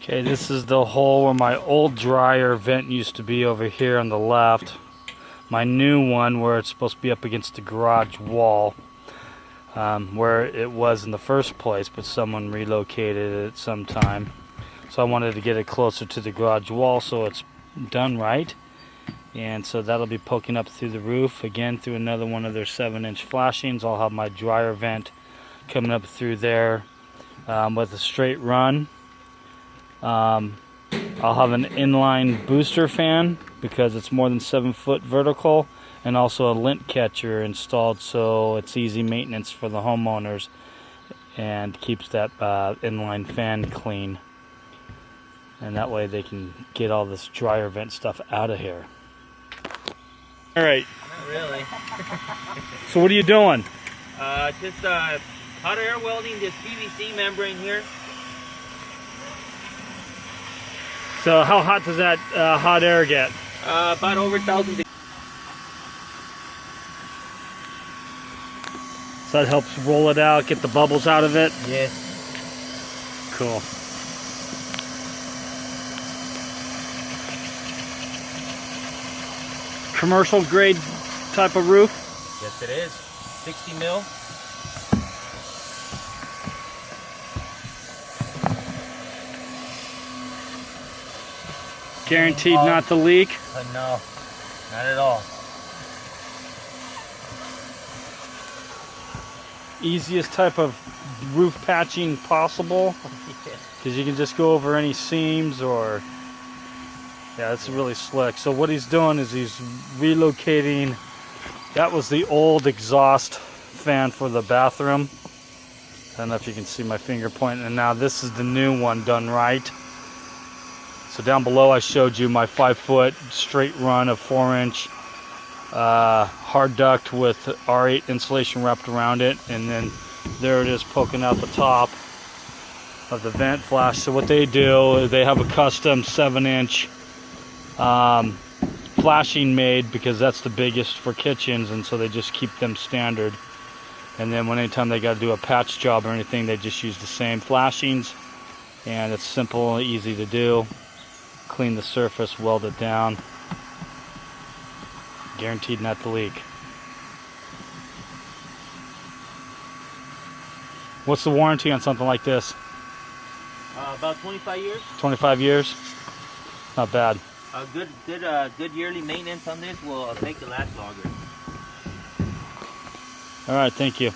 Okay, this is the hole where my old dryer vent used to be over here on the left. My new one where it's supposed to be up against the garage wall, where it was in the first place, but someone relocated it sometime. So I wanted to get it closer to the garage wall so it's done right. And so that'll be poking up through the roof, again through another one of their 7-inch flashings. I'll have my dryer vent coming up through there with a straight run. I'll have an inline booster fan because it's more than 7 foot vertical, and also a lint catcher installed so it's easy maintenance for the homeowners and keeps that inline fan clean. And that way they can get all this dryer vent stuff out of here. All right. Not really. So what are you doing? Just hot air welding this PVC membrane here. So how hot does that hot air get? About over 1,000 degrees. So that helps roll it out, get the bubbles out of it? Yes. Cool. Commercial grade type of roof? Yes, it is. 60 mil. Guaranteed not to leak? No, not at all. Easiest type of roof patching possible, because you can just go over any seams or... Yeah, it's really slick. So what he's doing is he's relocating. That was the old exhaust fan for the bathroom. I don't know if you can see my finger pointing. And now this is the new one done right. So down below I showed you my 5 foot straight run of 4-inch hard duct with R8 insulation wrapped around it. And then there it is poking out the top of the vent flash. So what they do is they have a custom 7-inch flashing made because that's the biggest for kitchens, and so they just keep them standard. And then anytime they got to do a patch job or anything, they just use the same flashings, and it's simple and easy to do. Clean the surface, weld it down, guaranteed not to leak. What's the warranty on something like this? About 25 years. 25 years? Not bad. Good yearly maintenance on this will make it last longer. All right, thank you.